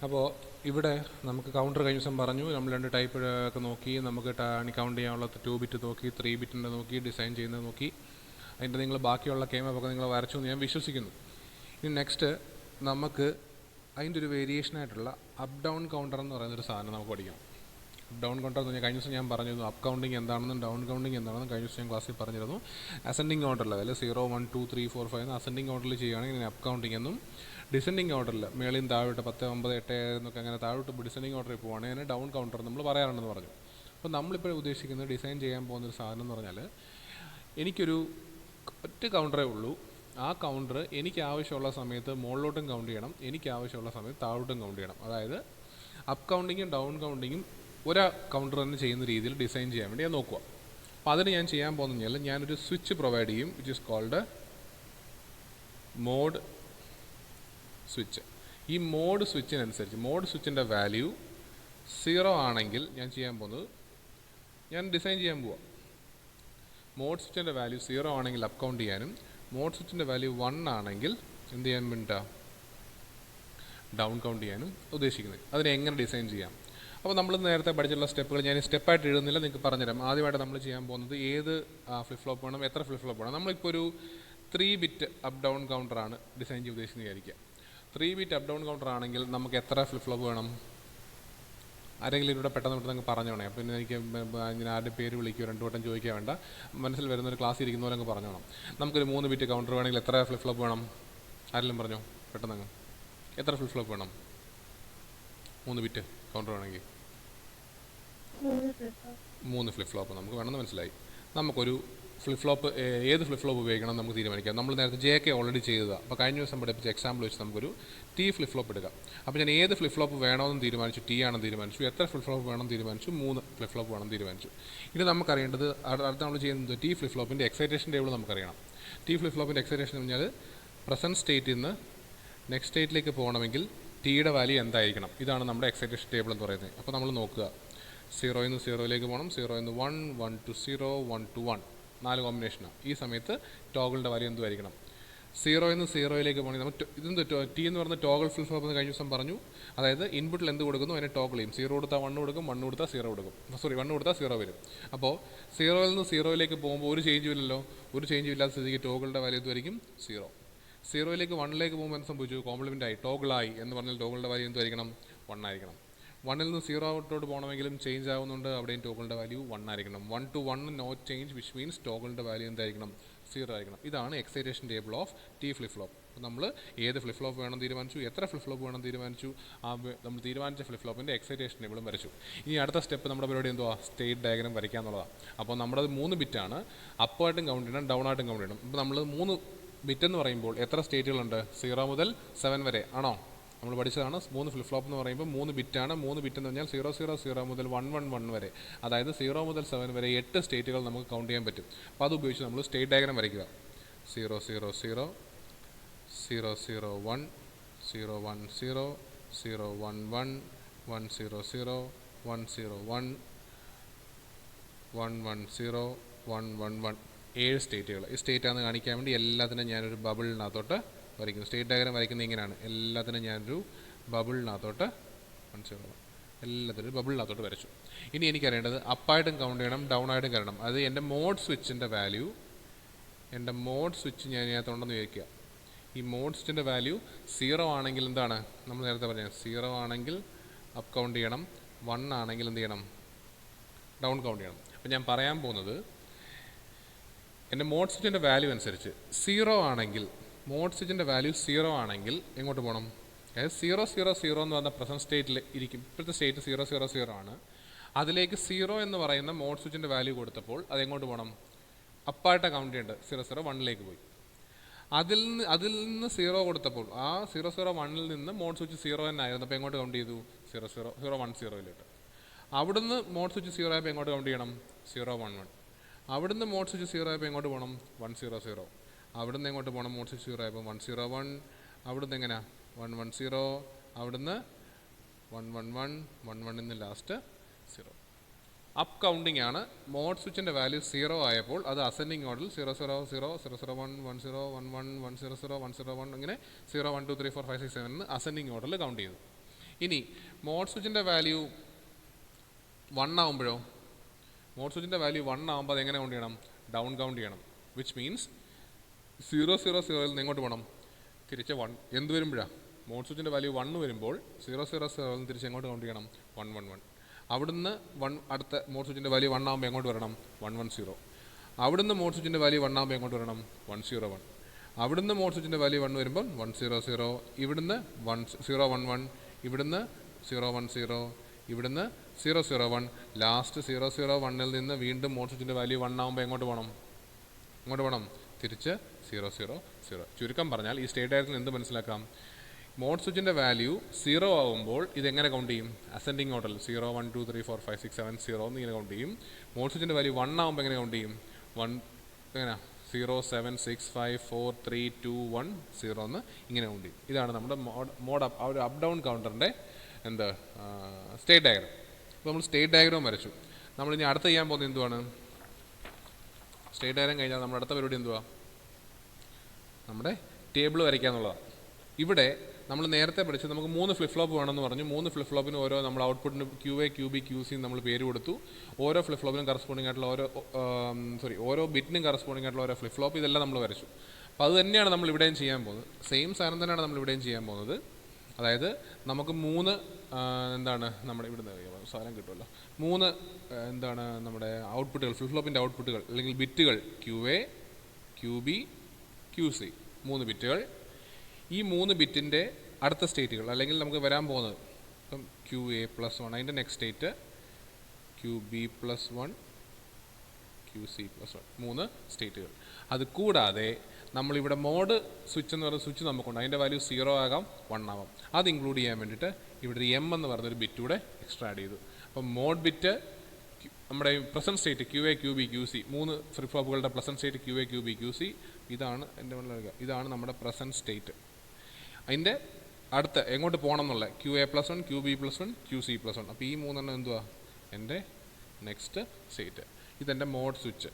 അപ്പോൾ ഇവിടെ നമുക്ക് കൗണ്ടർ കഴിഞ്ഞ ദിവസം പറഞ്ഞു, നമ്മൾ 2 ടൈപ്പ് ഒക്കെ നോക്കി, നമുക്ക് കൗണ്ട് ചെയ്യാനുള്ള 2 ബിറ്റ് നോക്കി, 3 ബിറ്റിൻ്റെ നോക്കി, ഡിസൈൻ ചെയ്യുന്നത് നോക്കി. അതിൻ്റെ നിങ്ങൾ ബാക്കിയുള്ള കേമൊക്കെ നിങ്ങൾ വരച്ചു എന്ന് ഞാൻ വിശ്വസിക്കുന്നു. ഇനി നെക്സ്റ്റ് നമുക്ക് അതിൻ്റെ ഒരു വേരിയേഷനായിട്ടുള്ള അപ്പ് ഡൗൺ കൗണ്ടർ എന്ന് പറയുന്നൊരു സാധനം നമുക്ക് പഠിക്കണം. അപ്പ് ഡൗൺ കൗണ്ടർ എന്ന് പറഞ്ഞാൽ കഴിഞ്ഞ ദിവസം ഞാൻ പറഞ്ഞിരുന്നു അപ്പ് കൗണ്ടിങ് എന്താണെന്നും ഡൗൺ കൗണ്ടിങ് എന്താണെന്നും കഴിഞ്ഞ ദിവസം ഞാൻ ക്ലാസ്സിൽ പറഞ്ഞിരുന്നു. അസെൻഡിങ് ഓർഡറിൽ, അതായത് 0, 1, 2, 3, 4, 5 എന്ന് അസെൻഡിങ് ഓർഡറിൽ ചെയ്യുകയാണെങ്കിൽ അപ്പ് കൗണ്ടിങ് എന്നും, ഡിസെൻഡിങ് ഓർഡറിൽ മേളിൽ താഴോട്ട് 10, 9, 8 എന്നൊക്കെ അങ്ങനെ താഴോട്ട് ഡിസെൻഡിങ് ഓർഡറിൽ പോവുകയാണെങ്കിൽ അതിന് ഡൗൺ കൗണ്ടർ നമ്മൾ പറയാറുണ്ടെന്ന് പറഞ്ഞു. അപ്പോൾ നമ്മളിപ്പോൾ ഉദ്ദേശിക്കുന്നത് ഡിസൈൻ ചെയ്യാൻ പോകുന്നൊരു സാധനം എന്ന് പറഞ്ഞാൽ, എനിക്കൊരു ഒറ്റ കൗണ്ടറേ ഉള്ളൂ. ആ കൗണ്ടർ എനിക്ക് ആവശ്യമുള്ള സമയത്ത് മുകളിലോട്ടും കൗണ്ട് ചെയ്യണം, എനിക്ക് ആവശ്യമുള്ള സമയത്ത് താഴോട്ടും കൗണ്ട് ചെയ്യണം. അതായത് അപ്പ് കൗണ്ടിങ്ങും ഡൗൺ കൗണ്ടിങ്ങും ഒരാ കൗണ്ടർ തന്നെ ചെയ്യുന്ന രീതിയിൽ ഡിസൈൻ ചെയ്യാൻ വേണ്ടി ഞാൻ നോക്കുക. അപ്പോൾ അതിന് ഞാൻ ചെയ്യാൻ പോകുന്നത് ഞാനൊരു സ്വിച്ച് പ്രൊവൈഡ് ചെയ്യും, which is called mode switch. ഈ മോഡ് സ്വിച്ചിനനുസരിച്ച് മോഡ് സ്വിച്ചിൻ്റെ വാല്യൂ 0 ആണെങ്കിൽ ഞാൻ ചെയ്യാൻ പോകുന്നത്, ഞാൻ ഡിസൈൻ ചെയ്യാൻ പോവാം. മോഡ് സ്വിച്ചിൻ്റെ വാല്യൂ 0 ആണെങ്കിൽ അപ്പ് കൗണ്ട് ചെയ്യാനും, മോഡ് സ്വിച്ചിൻ്റെ വാല്യൂ 1 ആണെങ്കിൽ എന്ത് ചെയ്യാൻ വേണ്ടിയിട്ടാണ്, ഡൗൺ കൗണ്ട് ചെയ്യാനും ഉദ്ദേശിക്കുന്നത്. അതിനെ എങ്ങനെ ഡിസൈൻ ചെയ്യാം? അപ്പോൾ നമ്മൾ നേരത്തെ പഠിച്ചിട്ടുള്ള സ്റ്റെപ്പുകൾ ഞാൻ സ്റ്റെപ്പായിട്ട് എഴുതുന്നില്ല, നിങ്ങൾക്ക് പറഞ്ഞുതരാം. ആദ്യമായിട്ട് നമ്മൾ ചെയ്യാൻ പോകുന്നത് ഏത് ഫ്ലിപ്പ് ഫ്ലോപ്പ് വേണം, എത്ര ഫ്ലിപ്പ് ഫ്ലോപ്പ് വേണം. നമ്മളിപ്പോൾ ഒരു 3 ബിറ്റ് അപ്പ് ഡൗൺ കൗണ്ടറാണ് ഡിസൈൻ ചെയ്യാൻ ഉദ്ദേശിക്കുന്നത് വിചാരിക്കുക. 3 ബിറ്റ് അപ്പ് ഡൗൺ കൗണ്ടർ ആണെങ്കിൽ നമുക്ക് എത്ര ഫ്ലിപ്പ് ഫ്ലോപ്പ് വേണം? ആരെങ്കിലും ഇവിടെ പെട്ടെന്ന് നിങ്ങൾക്ക് പറഞ്ഞോണേ. അപ്പോൾ പിന്നെ എനിക്ക് ഇങ്ങനെ ആരുടെ പേര് വിളിക്കുകയോ 2 വട്ടം ചോദിക്കാൻ വേണ്ട, മനസ്സിൽ വരുന്നൊരു ക്ലാസ് ഇരിക്കുന്ന പോലെ അങ്ങ് പറഞ്ഞോണം. നമുക്കൊരു 3 ബിറ്റ് കൗണ്ടർ വേണമെങ്കിൽ എത്ര ഫ്ലിപ്പ് ഫ്ലോപ്പ് വേണം? ആരെങ്കിലും പറഞ്ഞോ പെട്ടെന്ന്. എത്ര ഫ്ലിപ്പ് ഫ്ലോപ്പ് വേണം 3 ബിറ്റ് കൗണ്ടർ വേണമെങ്കിൽ? 3 ഫ്ലിപ്പ് ഫ്ലോപ്പ് നമുക്ക് വേണമെന്ന് മനസ്സിലായി. നമുക്കൊരു ഫ്ലിപ്പ് ഫ്ലോപ്പ്, ഏത് ഫ്ലിപ്പ് ഫ്ലോപ്പ് ഉപയോഗിക്കണം നമുക്ക് തീരുമാനിക്കാം. നമ്മൾ നേരത്തെ JK ഓൾറെഡി ചെയ്തതാണ്. അപ്പോൾ കഴിഞ്ഞ ദിവസം പഠിപ്പിച്ച എക്സാമ്പിൾ വെച്ച് നമുക്കൊരു T ഫ്ലിപ്പ് ഫ്ലോപ്പ് എടുക്കാം. അപ്പോൾ ഞാൻ ഏത് ഫ്ലിപ്പ് ഫ്ലോപ്പ് വേണമെന്ന് തീരുമാനിച്ചു, T ആണെന്ന് തീരുമാനിച്ചു. എത്ര ഫ്ലിപ്പ് ഫ്ലോപ്പ് വേണമെന്ന് തീരുമാനിച്ചു, 3 ഫ്ലിപ്പ് ഫ്ലോപ്പ് വേണമെന്ന് തീരുമാനിച്ചു. ഇനി നമുക്കറിയേണ്ടത് അടുത്ത നമ്മൾ ചെയ്യുന്നത് T ഫ്ലിപ്പ് ഫ്ലോപ്പിൻ്റെ എക്സൈറ്റേഷൻ ടേബിൾ നമുക്കറിയണം. T ഫ്ലിപ്പ് ഫ്ലോപ്പിൻ്റെ എക്സൈറ്റേഷൻ എന്ന് പറഞ്ഞാൽ പ്രസൻറ്റ് സ്റ്റേറ്റിൽ നിന്ന് നെക്സ്റ്റ് സ്റ്റേറ്റിലേക്ക് പോകണമെങ്കിൽ Tയുടെ വാല്യൂ എന്തായിരിക്കണം, ഇതാണ് നമ്മുടെ എക്സൈറ്റേഷൻ ടേബിൾ എന്ന് പറയുന്നത്. അപ്പോൾ നമ്മൾ നോക്കുക, 0 നിന്ന് 0ലേക്ക് പോകണം, 0 നിന്ന് 1, 1 to 0, 1 to 1, 4 കോമ്പിനേഷനാണ്. ഈ സമയത്ത് ടോഗിളിൻ്റെ വാല്യൂ എന്തുമായിരിക്കണം? 0 നിന്ന് 0ലേക്ക് പോകണമെങ്കിൽ നമുക്ക് ഇതെന്ത് T എന്ന് പറയുന്ന ടോഗിൾ ഫ്ലിപ്പ് ഫ്ലോപ്പ് എന്ന് കഴിഞ്ഞ ദിവസം പറഞ്ഞു. അതായത് ഇൻപുട്ടിൽ എന്ത് കൊടുക്കുന്നു അതിനെ ടോഗിൾ ചെയ്യും. 0 കൊടുത്താൽ 1 കൊടുക്കും, 1 കൊടുത്താൽ 0 കൊടുക്കും. 1 കൊടുത്താൽ 0 വരും. അപ്പോൾ 0ൽ നിന്ന് 0ലേക്ക് പോകുമ്പോൾ ഒരു ചേഞ്ചും ഇല്ലല്ലോ. ഒരു ചേഞ്ചും ഇല്ലാത്ത സ്ഥിതിക്ക് ടോഗിളിൻ്റെ വാല്യൂ എന്തുമായിരിക്കും? 0. 0ലേക്ക് 1ലേക്ക് പോകുമ്പോൾ എന്ത് സംഭവിച്ചു? കോംപ്ലിമെൻ്റ് ആയി, ടോഗിളായി എന്ന് പറഞ്ഞാൽ ടോഗിളിൻ്റെ വാല്യൂ എന്തുമായിരിക്കണം? 1 ആയിരിക്കണം. 1ൽ നിന്ന് 0 ഔട്ടോട്ട് പോകണമെങ്കിലും ചേഞ്ച് ആവുന്നുണ്ട്, അവിടെയും ടോഗിളിൻ്റെ വാല്യൂ 1 ആയിരിക്കണം. 1 to 1 no change, which means ടോഗിളിൻ്റെ വാല്യൂ എന്തായിരിക്കണം? 0 ആയിരിക്കണം. ഇതാണ് excitation table of T flip flop. അപ്പോൾ നമ്മൾ ഏത് ഫ്ലിപ്പ് ഫ്ലോപ്പ് വേണം തീരുമാനിച്ചു, എത്ര ഫ്ലിപ്പ് ഫ്ലോപ്പ് വേണം തീരുമാനിച്ചു, നമ്മൾ തീരുമാനിച്ച ഫ്ലിപ്പ് ഫ്ലോപ്പിൻ്റെ എക്സൈറ്റേഷൻ ടേബിളും വരച്ചു. ഇനി അടുത്ത സ്റ്റെപ്പ് നമ്മുടെ പരിപാടി എന്തുവാ? സ്റ്റേറ്റ് ഡയഗ്രാം വരയ്ക്കുക എന്നുള്ളതാണ്. അപ്പോൾ നമ്മുടെ 3 ബിറ്റാണ്, അപ്പായിട്ടും കൗണ്ട് ചെയ്യണം, ഡൗൺ ആയിട്ടും കൗണ്ട് ചെയ്യണം. അപ്പോൾ നമ്മൾ 3 ബിറ്റ് എന്ന് പറയുമ്പോൾ എത്ര സ്റ്റേറ്റുകളുണ്ട്? 0 മുതൽ 7 വരെ ആണോ? നമ്മൾ പഠിച്ചതാണ്. 3 ഫ്ലിപ്പ് ഫ്ലോപ്പ് എന്ന് പറയുമ്പോൾ 3 ബിറ്റാണ്. 3 ബിറ്റ് എന്ന് പറഞ്ഞാൽ 0, 0, 0 മുതൽ 1, 1, 1 വരെ, അതായത് 0 മുതൽ 7 വരെ 8 സ്റ്റേറ്റുകൾ നമുക്ക് കൗണ്ട് ചെയ്യാൻ പറ്റും. അപ്പോൾ അത് ഉപയോഗിച്ച് നമ്മൾ സ്റ്റേറ്റ് ഡയഗ്രാം വരയ്ക്കുക. 0, 0, 0, 0, 0, 1, 0, 1, 0, 0, 1, 1, 1, 0, 0, 1, 0, 1, 1, 1, 0, 1, 1, 1, 7 സ്റ്റേറ്റുകൾ. ഈ സ്റ്റേറ്റാണെന്ന് കാണിക്കാൻ വേണ്ടി എല്ലാത്തിനും ഞാനൊരു ബബിളിനകത്തോട്ട് വരയ്ക്കുന്നു. സ്റ്റേറ്റ് ഡയഗ്രാം വരയ്ക്കുന്നത് ഇങ്ങനെയാണ്. എല്ലാത്തിനും ഞാനൊരു ബബിളിനകത്തോട്ട് എല്ലാത്തിനും ബബിളിനകത്തോട്ട് വരച്ചു. ഇനി എനിക്കറിയേണ്ടത് അപ്പായിട്ടും കൗണ്ട് ചെയ്യണം, ഡൗൺ ആയിട്ടും കയറണം. അത് എൻ്റെ മോഡ് സ്വിച്ചിൻ്റെ വാല്യൂ, എൻ്റെ മോഡ് സ്വിച്ച് ഞാൻ ഇതിനകത്തുണ്ടെന്ന് ചോദിക്കുക. ഈ മോഡ് സ്വിച്ചിൻ്റെ വാല്യൂ 0 ആണെങ്കിൽ എന്താണ് നമ്മൾ നേരത്തെ പറഞ്ഞത്? 0 ആണെങ്കിൽ അപ്പ് കൗണ്ട് ചെയ്യണം, 1 ആണെങ്കിൽ എന്ത് ചെയ്യണം? ഡൗൺ കൗണ്ട് ചെയ്യണം. അപ്പോൾ ഞാൻ പറയാൻ പോകുന്നത്, എൻ്റെ മോഡ് സ്വിച്ചിൻ്റെ വാല്യൂ അനുസരിച്ച് 0 ആണെങ്കിൽ, മോഡ് സ്വിച്ചിൻ്റെ വാല്യൂ 0 ആണെങ്കിൽ എങ്ങോട്ട് പോകണം? അതായത് 0, 0, 0 എന്ന് പറഞ്ഞ പ്രസൻറ്റ് സ്റ്റേറ്റിൽ ഇരിക്കും. ഇപ്പോഴത്തെ സ്റ്റേറ്റ് 0, 0, 0 ആണ്. അതിലേക്ക് 0 എന്ന് പറയുന്ന മോഡ് സ്വിച്ചിൻ്റെ വാല്യൂ കൊടുത്തപ്പോൾ അതെങ്ങോട്ട് പോകണം? അപ്പായിട്ട് കൗണ്ട് ചെയ്യേണ്ടത് 0, 0, 1ലേക്ക് പോയി. അതിൽ നിന്ന് 0 കൊടുത്തപ്പോൾ ആ 0, 0, 1ൽ നിന്ന് മോഡ് സ്വിച്ച് 0 തന്നെ ആയിരുന്നു. അപ്പോൾ എങ്ങോട്ട് കൗണ്ട് ചെയ്തു? 0, 0, 0, 1, 0യിലോട്ട്. അവിടുന്ന് മോഡ് സ്വിച്ച് 0 ആയപ്പോൾ എങ്ങോട്ട് കൗണ്ട് ചെയ്യണം? 0, 1, 1. അവിടുന്ന് മോഡ് സ്വിച്ച് 0 ആയപ്പോൾ എങ്ങോട്ട് പോകണം? 1, 0, 0. അവിടുന്ന് എങ്ങോട്ട് പോകണം? മോഡ് സ്വിച്ച് 0 ആയപ്പോൾ 1, 0, 1. അവിടുന്ന് എങ്ങനെയാ? 1, 1, 0. അവിടുന്ന് 1, 1, 1, 1, 1 നിന്ന് ലാസ്റ്റ് 0. അപ്പ് കൗണ്ടിങ് ആണ്. മോഡ് സ്വിച്ചിൻ്റെ വാല്യൂ 0 ആയപ്പോൾ അത് അസെൻഡിങ് ഓർഡറിൽ 0, 0, 0, 0, 0, 1, 1, 0, 1, 1, 1, 0, 0, 1, 0, 1 ഇങ്ങനെ 0, 1, 2, 3, 4, 5, 6, 7 എന്ന് അസെൻഡിങ് ഓർഡറിൽ കൗണ്ട് ചെയ്തു. ഇനി മോഡ് സ്വിച്ചിൻ്റെ വാല്യൂ 1 ആകുമ്പോഴോ, മോഡ് സ്വിച്ചിൻ്റെ വാല്യൂ 1 ആകുമ്പോൾ അതെങ്ങനെ കൗണ്ട് ചെയ്യണം? ഡൗൺ കൗണ്ട് ചെയ്യണം. വിച്ച് മീൻസ് 0 0 0 നിന്ന് എങ്ങോട്ട് പോകണം? തിരിച്ച് 1. എന്ത് വരുമ്പോഴാണ്? മോഡ് സ്വിച്ചിൻ്റെ വാല്യൂ 1 വരുമ്പോൾ 0 0 0 നിന്ന് തിരിച്ച് എങ്ങോട്ട് കൗണ്ട് ചെയ്യണം? 1 1 1. അവിടുന്ന് അടുത്ത മോഡ് സ്വിച്ചിൻ്റെ വാല്യൂ 1 ആകുമ്പോൾ എങ്ങോട്ട് വരണം? 1 1 0. അവിടുന്ന് മോഡ് സ്വിച്ചിൻ്റെ വാല്യൂ 1 ആകുമ്പോൾ എങ്ങോട്ട് വരണം? 1 0 1. അവിടുന്ന് മോഡ് സ്വിച്ചിൻ്റെ വാല്യൂ 1 വരുമ്പോൾ 1 0 0. ഇവിടുന്ന് 1 0 1 1. ഇവിടുന്ന് 0 1 0. ഇവിടുന്ന് 0 0 1. ലാസ്റ്റ് 0 0 1ൽ നിന്ന് വീണ്ടും മോഡ് സ്വിച്ചിൻ്റെ വാല്യൂ 1 ആകുമ്പോൾ എങ്ങോട്ട് പോകണം? എങ്ങോട്ട് പോകണം? തിരിച്ച് 0 0 0. ചുരുക്കം പറഞ്ഞാൽ ഈ സ്റ്റേറ്റ് ഡയഗ്രത്തിൽ എന്ത് മനസ്സിലാക്കാം? മോഡ് സ്വിച്ചിൻ്റെ വാല്യൂ 0 ആകുമ്പോൾ ഇതെങ്ങനെ കൗണ്ട് ചെയ്യും? അസെൻഡിങ് ഓർഡറിൽ 0 1 2 3 4 5 6 7 0 എന്ന് ഇങ്ങനെ കൗണ്ട് ചെയ്യും. മോഡ് സ്വിച്ചിൻ്റെ വാല്യൂ 1 ആകുമ്പോൾ എങ്ങനെ കൗണ്ട് ചെയ്യും? 1 എങ്ങനെ 0 7 6 5 4 3 2 1 0 എന്ന് ഇങ്ങനെ കൗണ്ട് ചെയ്യും. ഇതാണ് നമ്മുടെ മോഡ് ആ ഒരു അപ്പ് ഡൗൺ കൗണ്ടറിൻ്റെ എന്താ സ്റ്റേറ്റ് ഡയഗ്രം. അപ്പോൾ നമ്മൾ സ്റ്റേറ്റ് ഡയഗ്രം വരച്ചു. നമ്മളിനി അടുത്ത് ചെയ്യാൻ പോകുന്നത് എന്തുവാണ്? സ്റ്റേറ്റ് ഡയഗ്രം കഴിഞ്ഞാൽ നമ്മുടെ അടുത്ത പരിപാടി എന്തുവാ? നമ്മുടെ ടേബിൾ വരയ്ക്കുക എന്നുള്ളതാണ്. ഇവിടെ നമ്മൾ നേരത്തെ പഠിച്ചത് നമുക്ക് 3 ഫ്ലിപ്പ് ഫ്ലോപ്പ് വേണമെന്ന് പറഞ്ഞു. 3 ഫ്ലിപ്പ് ഫ്ലോപ്പിന് ഓരോ നമ്മൾ ഔട്ട്പുട്ടിന് QA QB QC നമ്മൾ പേര് കൊടുത്തു. ഓരോ ഫ്ലിപ്പ് ഫ്ലോപ്പിനും കറസ്പോണ്ടിങ് ആയിട്ടുള്ള ഓരോ ബിറ്റിനും കറസ്പോണ്ടിങ് ആയിട്ടുള്ള ഓരോ ഫ്ലിപ്പ് ഫ്ലോപ്പ് ഇതെല്ലാം നമ്മൾ വരച്ചു. അപ്പോൾ അത് തന്നെയാണ് നമ്മൾ ഇവിടെയും ചെയ്യാൻ പോകുന്നത്. സെയിം സാധനം തന്നെയാണ് നമ്മൾ ഇവിടെയും ചെയ്യാൻ പോകുന്നത്. അതായത് നമുക്ക് 3 എന്താണ് നമ്മുടെ ഇവിടുന്ന് സാധനം കിട്ടുമല്ലോ, 3 എന്താണ് നമ്മുടെ ഔട്ട്പുട്ടുകൾ, ഫ്ലിപ്പ് ഫ്ലോപ്പിൻ്റെ ഔട്ട്പുട്ടുകൾ അല്ലെങ്കിൽ ബിറ്റുകൾ QA QB QC 3 ബിറ്റുകൾ. ഈ 3 ബിറ്റിൻ്റെ അടുത്ത സ്റ്റേറ്റുകൾ അല്ലെങ്കിൽ നമുക്ക് വരാൻ പോകുന്നത് ഇപ്പം QA+1 അതിൻ്റെ നെക്സ്റ്റ് സ്റ്റേറ്റ് QB+1 QC+1 3 സ്റ്റേറ്റുകൾ. അത് കൂടാതെ നമ്മളിവിടെ മോഡ് സ്വിച്ച് എന്ന് പറയുന്ന സ്വിച്ച് നമുക്കുണ്ട്. അതിൻ്റെ വാല്യൂ 0 ആകാം 1 ആവാം. അത് ഇൻക്ലൂഡ് ചെയ്യാൻ വേണ്ടിയിട്ട് ഇവിടെ ഒരു M എന്ന് പറഞ്ഞൊരു ബിറ്റ് കൂടെ എക്സ്ട്രാ ആഡ് ചെയ്തു. അപ്പം മോഡ് ബിറ്റ് നമ്മുടെ present state QA QB QC 3 flip ഫ്ലോപ്പുകളുടെ present state QA QB QC ഇതാണ് നമ്മുടെ പ്രസൻറ്റ് സ്റ്റേറ്റ്. അതിൻ്റെ അടുത്ത എങ്ങോട്ട് പോകണം എന്നുള്ള QA+1 QB+1 QC+1. അപ്പോൾ ഈ 3 എന്തുവാ? എൻ്റെ നെക്സ്റ്റ് സ്റ്റേറ്റ്. ഇതെൻ്റെ മോഡ് സ്വിച്ച്.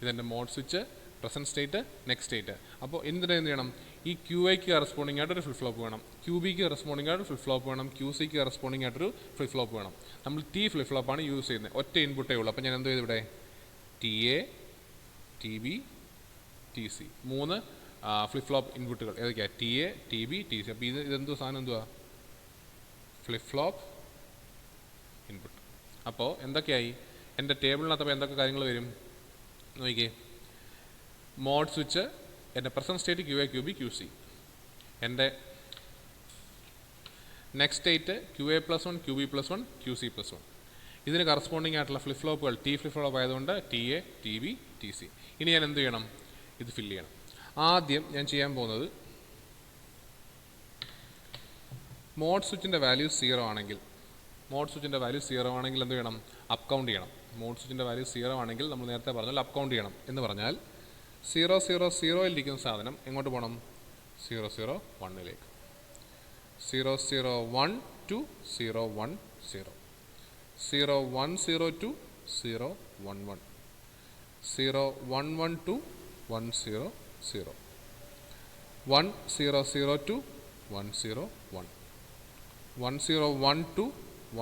ഇതെൻ്റെ mode switch, present state, next state. അപ്പോൾ എന്ത് ചെയ്യണം? ഈ QAക്ക് കറസ്പോണ്ടിങ് ആയിട്ടൊരു ഫ്ലിപ്പ് ഫ്ലോപ്പ് വേണം, QBക്ക് കറസ്പോണ്ടിങ് ആയിട്ടൊരു ഫ്ലിപ്പ് ഫ്ലോപ്പ് വേണം, QCക്ക് കറസ്പോണ്ടിങ് ആയിട്ടൊരു ഫ്ലിപ്പ് ഫ്ലോപ്പ് വേണം. നമ്മൾ T ഫ്ലിപ്പ് ഫ്ലോപ്പാണ് യൂസ് ചെയ്യുന്നത്. ഒറ്റ ഇൻപുട്ടേ ഉള്ളൂ. അപ്പോൾ ഞാൻ എന്ത് ചെയ്തു? ഇവിടെ TA TB TC 3 flip flop ഇൻപുട്ടുകൾ ഏതൊക്കെയാണ്? TA TB TC. അപ്പോൾ ഇതെന്തോ സാധനം എന്തുവാ? Flip flop input. അപ്പോൾ എന്തൊക്കെയായി എൻ്റെ ടേബിളിനകത്ത്? അപ്പോൾ എന്തൊക്കെ കാര്യങ്ങൾ വരും നോക്കിക്കേ. മോഡ് സ്വിച്ച്, എൻ്റെ present state QA QB QC, എൻ്റെ next state QA+1 QB+1 QC+1. ഇതിന് കറസ്പോണ്ടിങ് ആയിട്ടുള്ള ഫ്ലിപ്പ് ഫ്ലോപ്പുകൾ T ഫ്ലിപ്പ് ഫ്ലോപ്പ് ആയതുകൊണ്ട് TA TB TC. ഇനി ഞാൻ എന്ത് ചെയ്യണം? ഇത് ഫില്ല് ചെയ്യണം. ആദ്യം ഞാൻ ചെയ്യാൻ പോകുന്നത് മോഡ് സ്വിച്ചിൻ്റെ വാല്യൂ 0 ആണെങ്കിൽ എന്ത് ചെയ്യണം? അപ്പ് കൗണ്ട് ചെയ്യണം. മോഡ് സ്വിച്ചിൻ്റെ വാല്യൂ 0 ആണെങ്കിൽ നമ്മൾ നേരത്തെ പറഞ്ഞാൽ അപ്പ് കൗണ്ട് ചെയ്യണം എന്ന് പറഞ്ഞാൽ 0 0 0ൽ ഇരിക്കുന്ന സാധനം എങ്ങോട്ട് പോകണം? 0 0 1ലേക്ക്. 0 0 1 to 0 1 0. 0 1 0 to 0 1 1. 0 1 1 to 1 0 0. 1 0 0 to 1 0 1. 1 0 1 to